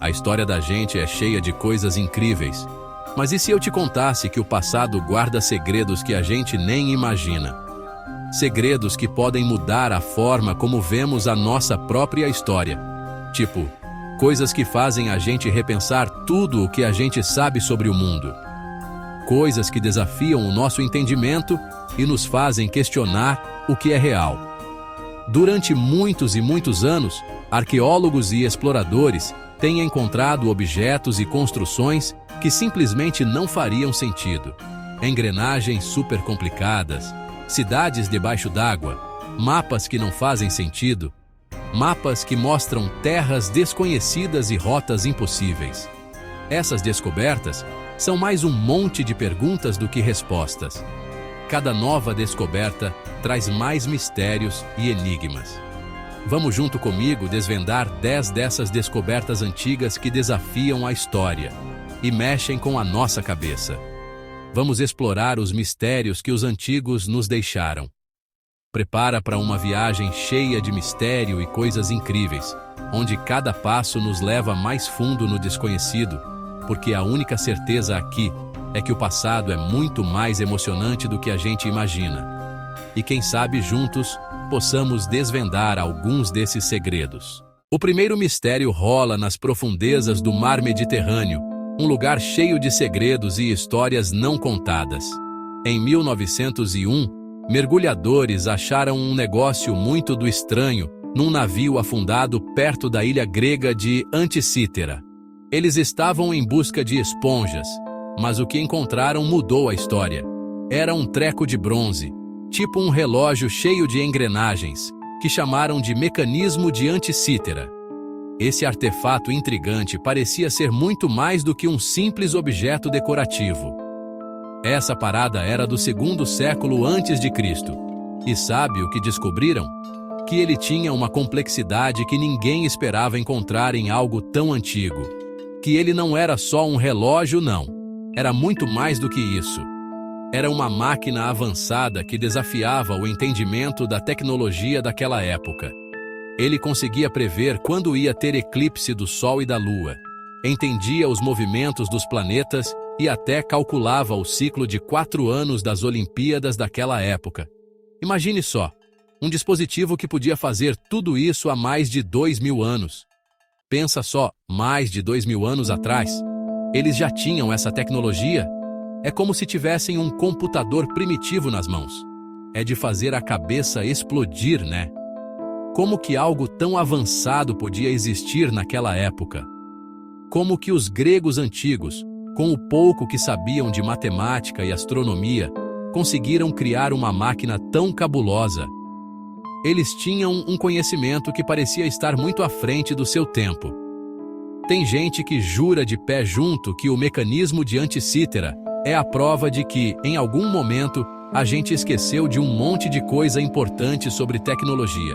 A história da gente é cheia de coisas incríveis. Mas e se eu te contasse que o passado guarda segredos que a gente nem imagina? Segredos que podem mudar a forma como vemos a nossa própria história. Tipo, coisas que fazem a gente repensar tudo o que a gente sabe sobre o mundo. Coisas que desafiam o nosso entendimento e nos fazem questionar o que é real. Durante muitos e muitos anos, arqueólogos e exploradores têm encontrado objetos e construções que simplesmente não fariam sentido. Engrenagens super complicadas, cidades debaixo d'água, mapas que não fazem sentido, mapas que mostram terras desconhecidas e rotas impossíveis. Essas descobertas são mais um monte de perguntas do que respostas. Cada nova descoberta traz mais mistérios e enigmas. Vamos junto comigo desvendar 10 dessas descobertas antigas que desafiam a história e mexem com a nossa cabeça. Vamos explorar os mistérios que os antigos nos deixaram. Prepara para uma viagem cheia de mistério e coisas incríveis, onde cada passo nos leva mais fundo no desconhecido, porque a única certeza aqui é que o passado é muito mais emocionante do que a gente imagina. E quem sabe juntos possamos desvendar alguns desses segredos. O primeiro mistério rola nas profundezas do Mar Mediterrâneo, um lugar cheio de segredos e histórias não contadas. Em 1901, mergulhadores acharam um negócio muito do estranho num navio afundado perto da ilha grega de Anticítera. Eles estavam em busca de esponjas, mas o que encontraram mudou a história. Era um treco de bronze, tipo um relógio cheio de engrenagens, que chamaram de mecanismo de Anticítera. Esse artefato intrigante parecia ser muito mais do que um simples objeto decorativo. Essa parada era do 2º século antes de Cristo. E sabe o que descobriram? Que ele tinha uma complexidade que ninguém esperava encontrar em algo tão antigo. Que ele não era só um relógio, não. Era muito mais do que isso. Era uma máquina avançada que desafiava o entendimento da tecnologia daquela época. Ele conseguia prever quando ia ter eclipse do Sol e da Lua, entendia os movimentos dos planetas e até calculava o ciclo de 4 anos das Olimpíadas daquela época. Imagine só, um dispositivo que podia fazer tudo isso há mais de 2.000 anos. Pensa só, mais de 2.000 anos atrás, eles já tinham essa tecnologia? É como se tivessem um computador primitivo nas mãos. É de fazer a cabeça explodir, né? Como que algo tão avançado podia existir naquela época? Como que os gregos antigos, com o pouco que sabiam de matemática e astronomia, conseguiram criar uma máquina tão cabulosa? Eles tinham um conhecimento que parecia estar muito à frente do seu tempo. Tem gente que jura de pé junto que o mecanismo de Anticítera é a prova de que, em algum momento, a gente esqueceu de um monte de coisa importante sobre tecnologia.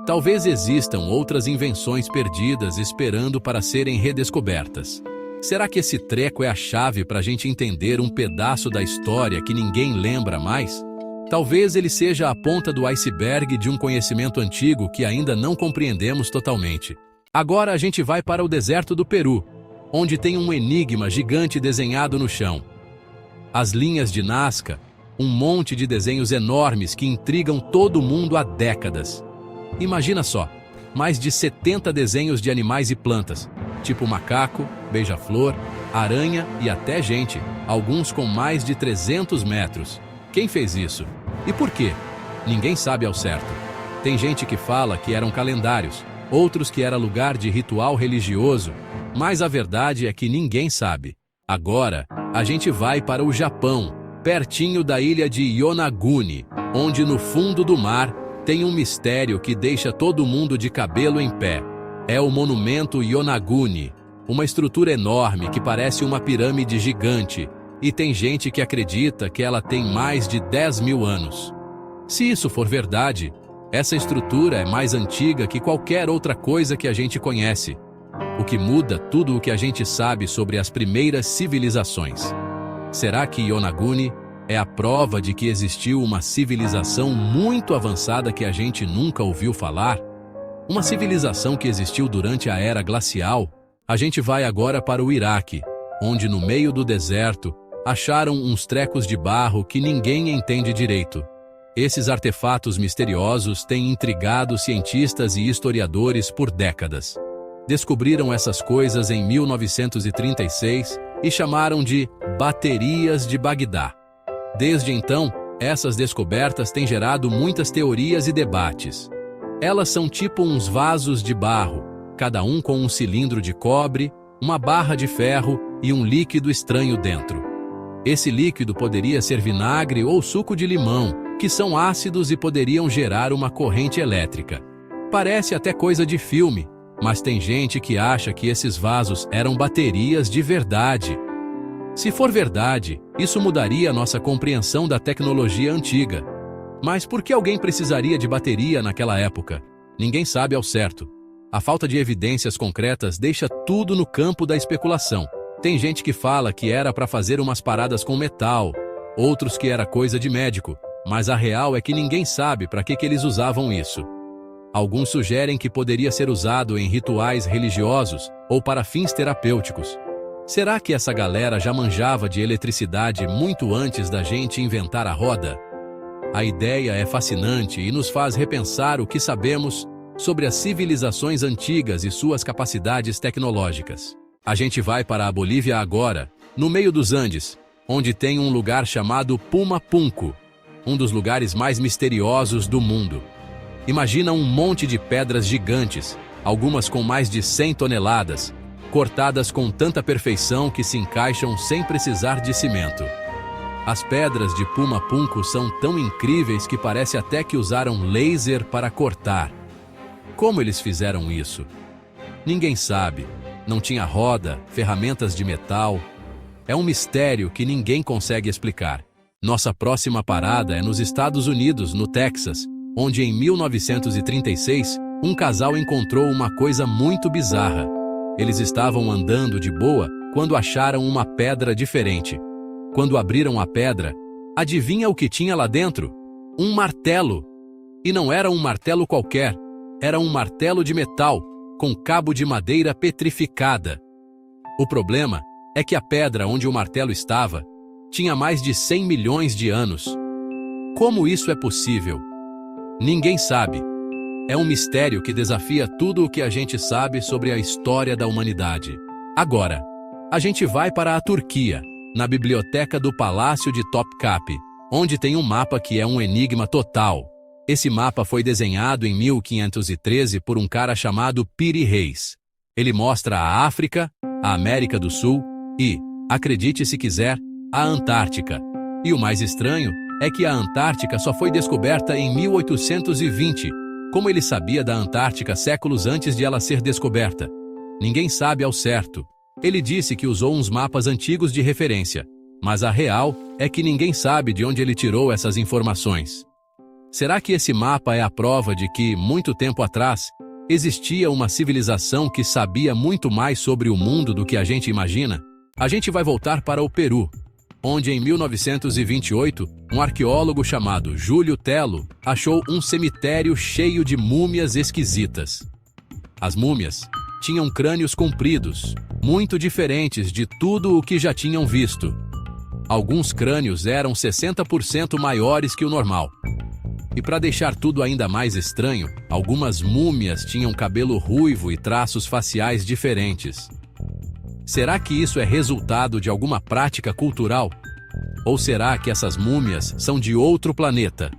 Talvez existam outras invenções perdidas esperando para serem redescobertas. Será que esse treco é a chave para a gente entender um pedaço da história que ninguém lembra mais? Talvez ele seja a ponta do iceberg de um conhecimento antigo que ainda não compreendemos totalmente. Agora a gente vai para o deserto do Peru, onde tem um enigma gigante desenhado no chão. As linhas de Nazca, um monte de desenhos enormes que intrigam todo mundo há décadas. Imagina só, mais de 70 desenhos de animais e plantas, tipo macaco, beija-flor, aranha e até gente, alguns com mais de 300 metros. Quem fez isso? E por quê? Ninguém sabe ao certo. Tem gente que fala que eram calendários, outros que era lugar de ritual religioso, mas a verdade é que ninguém sabe. Agora, a gente vai para o Japão, pertinho da ilha de Yonaguni, onde no fundo do mar tem um mistério que deixa todo mundo de cabelo em pé. É o monumento Yonaguni, uma estrutura enorme que parece uma pirâmide gigante, e tem gente que acredita que ela tem mais de 10.000 anos. Se isso for verdade, essa estrutura é mais antiga que qualquer outra coisa que a gente conhece, o que muda tudo o que a gente sabe sobre as primeiras civilizações. Será que Yonaguni é a prova de que existiu uma civilização muito avançada que a gente nunca ouviu falar? Uma civilização que existiu durante a era glacial, A gente vai agora para o Iraque, onde no meio do deserto acharam uns trecos de barro que ninguém entende direito. Esses artefatos misteriosos têm intrigado cientistas e historiadores por décadas. Descobriram essas coisas em 1936 e chamaram de baterias de Bagdá. Desde então, essas descobertas têm gerado muitas teorias e debates. Elas são tipo uns vasos de barro, cada um com um cilindro de cobre, uma barra de ferro e um líquido estranho dentro. Esse líquido poderia ser vinagre ou suco de limão, que são ácidos e poderiam gerar uma corrente elétrica. Parece até coisa de filme, mas tem gente que acha que esses vasos eram baterias de verdade. Se for verdade, isso mudaria nossa compreensão da tecnologia antiga. Mas por que alguém precisaria de bateria naquela época? Ninguém sabe ao certo. A falta de evidências concretas deixa tudo no campo da especulação. Tem gente que fala que era para fazer umas paradas com metal, outros que era coisa de médico, mas a real é que ninguém sabe para que eles usavam isso. Alguns sugerem que poderia ser usado em rituais religiosos ou para fins terapêuticos. Será que essa galera já manjava de eletricidade muito antes da gente inventar a roda? A ideia é fascinante e nos faz repensar o que sabemos sobre as civilizações antigas e suas capacidades tecnológicas. A gente vai para a Bolívia agora, no meio dos Andes, onde tem um lugar chamado Pumapunku, um dos lugares mais misteriosos do mundo. Imagina um monte de pedras gigantes, algumas com mais de 100 toneladas, cortadas com tanta perfeição que se encaixam sem precisar de cimento. As pedras de Pumapunku são tão incríveis que parece até que usaram laser para cortar. Como eles fizeram isso? Ninguém sabe. Não tinha roda, ferramentas de metal. É um mistério que ninguém consegue explicar. Nossa próxima parada é nos Estados Unidos, no Texas, onde em 1936, um casal encontrou uma coisa muito bizarra. Eles estavam andando de boa quando acharam uma pedra diferente. Quando abriram a pedra, adivinha o que tinha lá dentro? Um martelo. E não era um martelo qualquer, era um martelo de metal, com cabo de madeira petrificada. O problema é que a pedra onde o martelo estava tinha mais de 100 milhões de anos. Como isso é possível? Ninguém sabe. É um mistério que desafia tudo o que a gente sabe sobre a história da humanidade. Agora, a gente vai para a Turquia, na biblioteca do Palácio de Topkapi, onde tem um mapa que é um enigma total. Esse mapa foi desenhado em 1513 por um cara chamado Piri Reis. Ele mostra a África, a América do Sul e, acredite se quiser, a Antártica. E o mais estranho é que a Antártica só foi descoberta em 1820. Como ele sabia da Antártica séculos antes de ela ser descoberta? Ninguém sabe ao certo. Ele disse que usou uns mapas antigos de referência, mas a real é que ninguém sabe de onde ele tirou essas informações. Será que esse mapa é a prova de que, muito tempo atrás, existia uma civilização que sabia muito mais sobre o mundo do que a gente imagina? A gente vai voltar para o Peru, onde em 1928, um arqueólogo chamado Júlio Tello achou um cemitério cheio de múmias esquisitas. As múmias tinham crânios compridos, muito diferentes de tudo o que já tinham visto. Alguns crânios eram 60% maiores que o normal. E para deixar tudo ainda mais estranho, algumas múmias tinham cabelo ruivo e traços faciais diferentes. Será que isso é resultado de alguma prática cultural? Ou será que essas múmias são de outro planeta?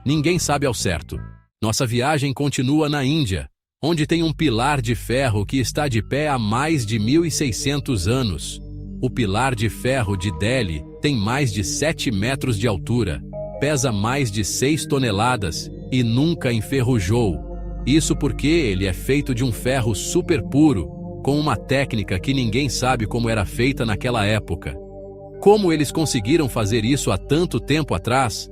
Ninguém sabe ao certo. Nossa viagem continua na Índia, onde tem um pilar de ferro que está de pé há mais de 1.600 anos. O pilar de ferro de Delhi tem mais de 7 metros de altura, pesa mais de 6 toneladas e nunca enferrujou. Isso porque ele é feito de um ferro super puro, com uma técnica que ninguém sabe como era feita naquela época. Como eles conseguiram fazer isso há tanto tempo atrás?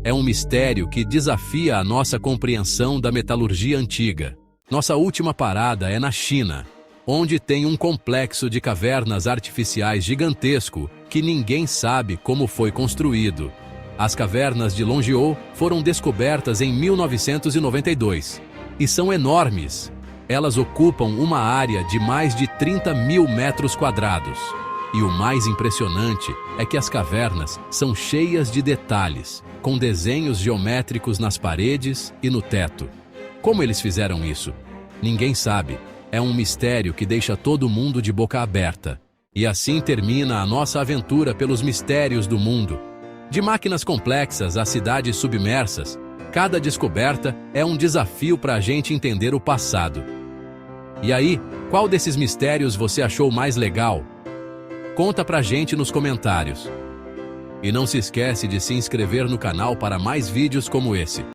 É um mistério que desafia a nossa compreensão da metalurgia antiga. Nossa última parada é na China, onde tem um complexo de cavernas artificiais gigantesco que ninguém sabe como foi construído. As cavernas de Longzhou foram descobertas em 1992 e são enormes. Elas ocupam uma área de mais de 30 mil metros quadrados. E o mais impressionante é que as cavernas são cheias de detalhes, com desenhos geométricos nas paredes e no teto. Como eles fizeram isso? Ninguém sabe. É um mistério que deixa todo mundo de boca aberta. E assim termina a nossa aventura pelos mistérios do mundo. De máquinas complexas a cidades submersas, cada descoberta é um desafio para a gente entender o passado. E aí, qual desses mistérios você achou mais legal? Conta pra gente nos comentários. E não se esquece de se inscrever no canal para mais vídeos como esse.